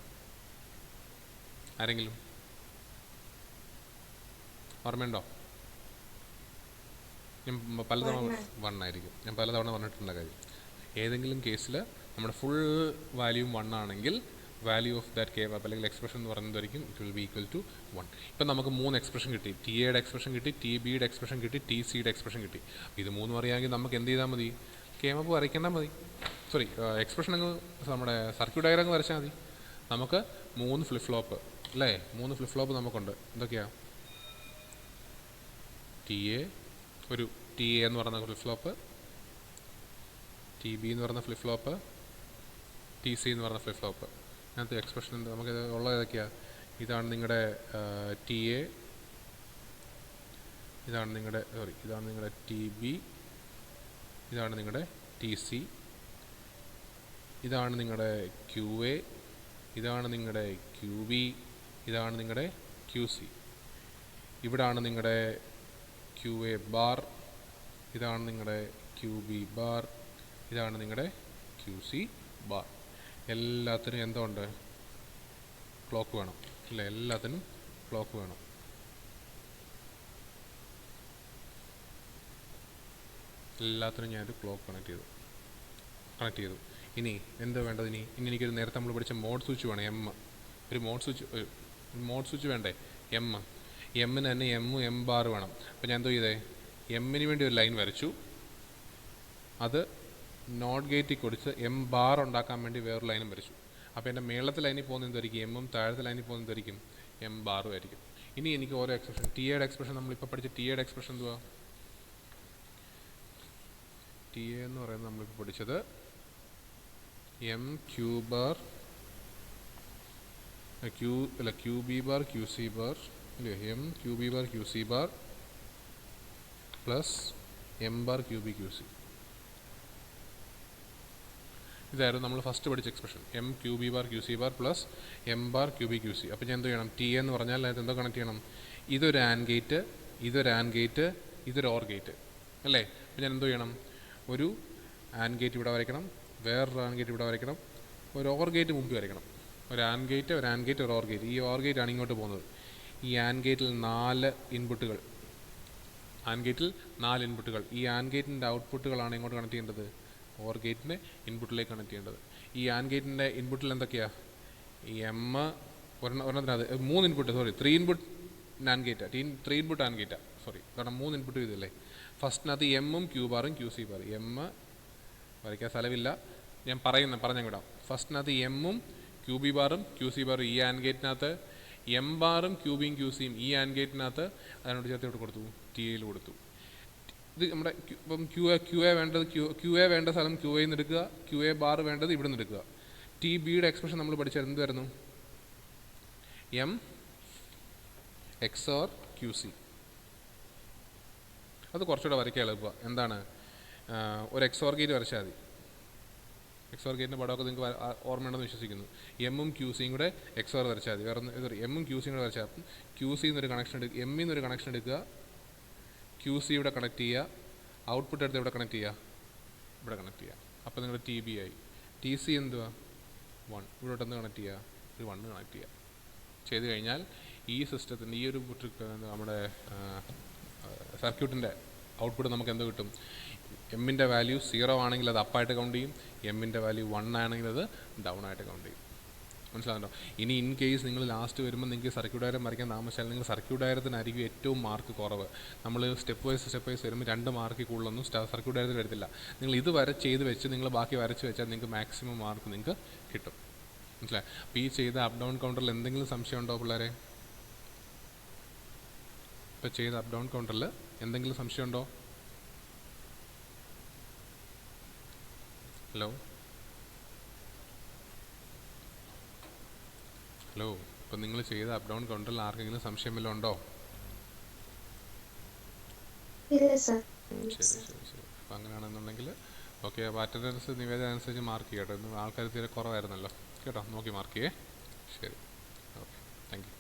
ആരെങ്കിലും ഓർമ്മയുണ്ടോ? ഞാൻ പലതവണ 1 ആയിരിക്കും. ഞാൻ പലതവണ പറഞ്ഞിട്ടുള്ള കാര്യം. ഏതെങ്കിലും കേസിൽ നമ്മുടെ ഫുൾ വാല്യൂം 1 ആണെങ്കിൽ value of that K map അല്ലെങ്കിൽ എക്സ്പ്രഷൻ എന്ന് പറയുന്നതായിരിക്കും it will be equal to 1. ഇപ്പം നമുക്ക് 3 എക്സ്പ്രഷൻ കിട്ടി. ടി എയുടെ എക്സ്പ്രഷൻ കിട്ടി, ടി ബിയുടെ എക്സ്പ്രഷൻ കിട്ടി, ടി സിയുടെ എക്സ്പ്രഷൻ കിട്ടി. ഇത് 3 അറിയാമെങ്കിൽ നമുക്ക് എന്ത് ചെയ്താൽ മതി? കെ മാപ്പ് വരയ്ക്കേണ്ടാൽ മതി. സോറി, എക്സ്പ്രഷൻ അങ്ങ് നമ്മുടെ സർക്യൂട്ട് ഡയഗ്രം അങ്ങ് വരച്ചാൽ മതി. നമുക്ക് 3 ഫ്ലിപ്പ് ഫ്ലോപ്പ് അല്ലേ? 3 ഫ്ലിപ്പ് ഫ്ലോപ്പ് നമുക്കുണ്ട്. എന്തൊക്കെയാണ്? ടി എ, ഒരു ടി എ എന്ന് പറയുന്ന ഫ്ലിപ്പ് ഫ്ലോപ്പ്, ടി ബി എന്ന് പറയുന്ന ഫ്ലിപ്പ് ഫ്ലോപ്പ്, ടി സി എന്ന് പറയുന്ന ഫ്ലിപ്പ് ഫ്ലോപ്പ്. അതിനകത്ത് എക്സ്പ്രഷൻ നമുക്ക് ഉള്ളത് ഏതൊക്കെയാണ്? ഇതാണ് നിങ്ങളുടെ ടി എ, ഇതാണ് നിങ്ങളുടെ ടി ബി, ഇതാണ് നിങ്ങളുടെ ടി സി, ഇതാണ് നിങ്ങളുടെ ക്യു എ, ഇതാണ് നിങ്ങളുടെ ക്യു ബി, ഇതാണ് നിങ്ങളുടെ ക്യു സി. ഇവിടാണ് നിങ്ങളുടെ ക്യു എ ബാർ, ഇതാണ് നിങ്ങളുടെ ക്യു ബി ബാർ, ഇതാണ് നിങ്ങളുടെ ക്യു സി ബാർ. എല്ലാത്തിനും എന്തുണ്ട്? ക്ലോക്ക് വേണം അല്ലേ? എല്ലാത്തിനും ക്ലോക്ക് വേണം. എല്ലാത്തിനും ഞാനൊരു ക്ലോക്ക് കണക്ട് ചെയ്തു. ഇനി എന്താ വേണ്ടത്? ഇനി എനിക്കൊരു നേരത്തെ നമ്മൾ പഠിച്ച മോഡ് സ്വിച്ച് വേണം. ഒരു മോഡ് സ്വിച്ച് വേണ്ടേ? എമ്മിന് തന്നെ എം ബാർ വേണം. അപ്പോൾ ഞാൻ എന്തോ ചെയ്തേ? എമ്മിന് വേണ്ടി ഒരു ലൈൻ വരച്ചു. അത് നോട്ട് ഗേറ്റിൽ കൊടുത്ത് എം ബാർ ഉണ്ടാക്കാൻ വേണ്ടി വേറൊരു ലൈനും വരച്ചു. അപ്പോൾ എൻ്റെ മേളത്തെ ലൈനിൽ പോകുന്ന എന്തായിരിക്കും? എമ്മും താഴത്തെ ലൈനിൽ പോകുന്ന എന്തായിരിക്കും? എം ബാറും ആയിരിക്കും. ഇനി എനിക്ക് ഓരോ എക്സ്പ്രഷൻ, ടി എയുടെ എക്സ്പ്രഷൻ നമ്മളിപ്പോൾ പഠിച്ച ടി എയുടെ എക്സ്പ്രഷൻ എന്തുവാ? ടി എ എന്ന് പറയുന്നത് നമ്മളിപ്പോൾ പഠിച്ചത് M Q bar Q B bar Q C bar അല്ലേ? M Q B bar Q C bar plus M bar Q B Q C. ഇതായിരുന്നു നമ്മൾ ഫസ്റ്റ് പഠിച്ച expression. M Q B bar Q C bar plus M bar Q B Q C. അപ്പോൾ ഞാൻ എന്ത് ചെയ്യണം? T എന്ന് പറഞ്ഞാൽ അതിനകത്ത് എന്തോ കണക്ട് ചെയ്യണം? ഇതൊരു ആൻഡ് ഗേറ്റ്, ഇതൊരു ആൻഡ് ഗേറ്റ്, ഇതൊരു ഓർ ഗേറ്റ് അല്ലേ? അപ്പോൾ ഞാൻ എന്തോ ചെയ്യണം? ഒരു ആൻഡ് ഗേറ്റ് ഇവിടെ വരയ്ക്കണം, വേറൊരു ആൻഡ് ഗേറ്റ് ഇവിടെ വരയ്ക്കണം, ഒരു ഓർ ഗേറ്റ് മുമ്പിൽ വരയ്ക്കണം. ഒരു ആൻഡ് ഗേറ്റ്, ഒരു ഓർ ഗേറ്റ്. ഈ ഓർ ഗേറ്റ് ആണ് ഇങ്ങോട്ട് പോകുന്നത്. ഈ ആൻഡ് ഗേറ്റിൽ 4 ഇൻപുട്ടുകൾ. ഈ ആൻഡ് ഗേറ്റിൻ്റെ ഔട്ട്പുട്ടുകളാണ് ഇങ്ങോട്ട് കണക്ട് ചെയ്യേണ്ടത്? ഓർ ഗേറ്റിൻ്റെ ഇൻപുട്ടിലേക്ക് കണക്ട് ചെയ്യേണ്ടത്. ഈ ആൻഡ് ഗേറ്റിൻ്റെ ഇൻപുട്ടിൽ എന്തൊക്കെയാണ്? ഈ എം ഒരെണ്ണത്തിനകത്ത് 3 ഇൻപുട്ട്, 3 ഇൻപുട്ട് ആൻഡ് ഗേറ്റാ, 3 ഇൻപുട്ട് ആൻഡ് ഗേറ്റാ, കാരണം 3 ഇൻപുട്ട് ചെയ്തല്ലേ. ഫസ്റ്റിനകത്ത് എമ്മും ക്യൂ ബാറും ക്യൂ സി ബാറും. എം വരയ്ക്കാൻ സ്ഥലമില്ല, ഞാൻ പറഞ്ഞ വിടാം. ഫസ്റ്റിനകത്ത് എമ്മും ക്യൂ ബി ബാറും ക്യൂ സി ബാറും. ഈ ആൻഡ് ഗേറ്റിനകത്ത് എം ബാറും ക്യൂബിയും ക്യൂ സിയും ഈ ആൻഡ് ഗേറ്റിനകത്ത് അതിനോട് ചേർത്ത് ഇവിടെ കൊടുത്തു, ടി എയിൽ കൊടുത്തു. ഇത് നമ്മുടെ ഇപ്പം ക്യൂ എ വേണ്ട സ്ഥലം ക്യൂ എയിൽ നിന്ന് എടുക്കുക, ക്യൂ എ ബാർ വേണ്ടത് ഇവിടെ നിന്ന് എടുക്കുക. ടി ബിയുടെ എക്സ്പ്രഷൻ നമ്മൾ പഠിച്ചത് എന്തുവായിരുന്നു? M X or Q C. അത് കുറച്ചുകൂടെ വരയ്ക്കാൻ എളുപ്പമാണ്. എന്താണ്? ഒരു എക്സോർ ഗേറ്റ് വരച്ചാൽ മതി. എക്സോർ ഗേറ്റിൻ്റെ പടമൊക്കെ നിങ്ങൾക്ക് ഓർമ്മയുണ്ടെന്ന് വിശ്വസിക്കുന്നു. എമ്മും ക്യൂ സിയും കൂടെ എക്സോർ വരച്ചാൽ മതി. വേറെ എമ്മും ക്യൂ സിയും കൂടെ വരച്ചാൽ ക്യൂ സിയിൽ നിന്നൊരു കണക്ഷൻ എടുക്കുക, എമ്മിൽ നിന്നൊരു കണക്ഷൻ എടുക്കുക, ക്യൂ സി ഇവിടെ കണക്ട് ചെയ്യുക, ഔട്ട്പുട്ട് എടുത്ത് ഇവിടെ കണക്ട് ചെയ്യുക. അപ്പോൾ നിങ്ങളുടെ ടി ബി ആയി. ടി സി എന്തുവാ? 1. ഇവിടോട്ടൊന്ന് കണക്ട് ചെയ്യുക, ഒരു 1 കണക്ട് ചെയ്യുക. ചെയ്ത് കഴിഞ്ഞാൽ ഈ സിസ്റ്റത്തിൻ്റെ ഈ ഒരു നമ്മുടെ സർക്യൂട്ടിൻ്റെ ഔട്ട്പുട്ട് നമുക്ക് എന്തോ കിട്ടും? എമ്മിൻ്റെ വാല്യൂ 0 ആണെങ്കിൽ അത് അപ്പായിട്ട് കൗണ്ട് ചെയ്യും, എമ്മിൻ്റെ വാല്യൂ 1 ആണെങ്കിൽ അത് ഡൗൺ ആയിട്ട് കൗണ്ട് ചെയ്യും. മനസ്സിലാകുന്നുണ്ടോ? ഇനി ഇൻ കേസ് നിങ്ങൾ ലാസ്റ്റ് വരുമ്പോൾ നിങ്ങൾക്ക് സർക്യൂട്ട് ഡയഗ്രം വരയ്ക്കാൻ താമസിച്ചാൽ നിങ്ങൾ സർക്യൂട്ട് ഡയഗ്രത്തിനായിരിക്കും ഏറ്റവും മാർക്ക് കുറവ്. നമ്മൾ സ്റ്റെപ്പ് വൈസ് വരുമ്പോൾ 2 മാർക്കിൽ കൂടുതലൊന്നും സർക്യൂട്ട് ഡയഗ്രത്തിൽ വരത്തില്ല. നിങ്ങൾ ഇത് ചെയ്ത് വെച്ച് നിങ്ങൾ ബാക്കി വരച്ച് വെച്ചാൽ നിങ്ങൾക്ക് മാക്സിമം മാർക്ക് നിങ്ങൾക്ക് കിട്ടും. മനസ്സിലായി? അപ്പോൾ ഈ ചെയ്ത അപ്പ് ഡൗൺ കൗണ്ടറിൽ എന്തെങ്കിലും സംശയം ഉണ്ടോ പിള്ളേരെ? ഇപ്പോൾ ചെയ്ത അപ്പ് ഡൗൺ കൗണ്ടറിൽ എന്തെങ്കിലും സംശയം ഉണ്ടോ? ഹലോ ഹലോ ഇപ്പം നിങ്ങൾ ചെയ്ത അപ്പ് ഡൗൺ കൗണ്ടറിൽ ആർക്കെങ്കിലും സംശയം വല്ലതും ഉണ്ടോ? ശരി. അപ്പം അങ്ങനെയാണെന്നുണ്ടെങ്കിൽ ഓക്കെ. അപ്പോൾ അറ്റൻഡൻസ് നിവേദന അനുസരിച്ച് മാർക്ക് ചെയ്യട്ടെ. ആൾക്കാർ തീരെ കുറവായിരുന്നല്ലോ കേട്ടോ, നോക്കി മാർക്ക് ചെയ്യേ. ശരി, ഓക്കെ, താങ്ക് യു.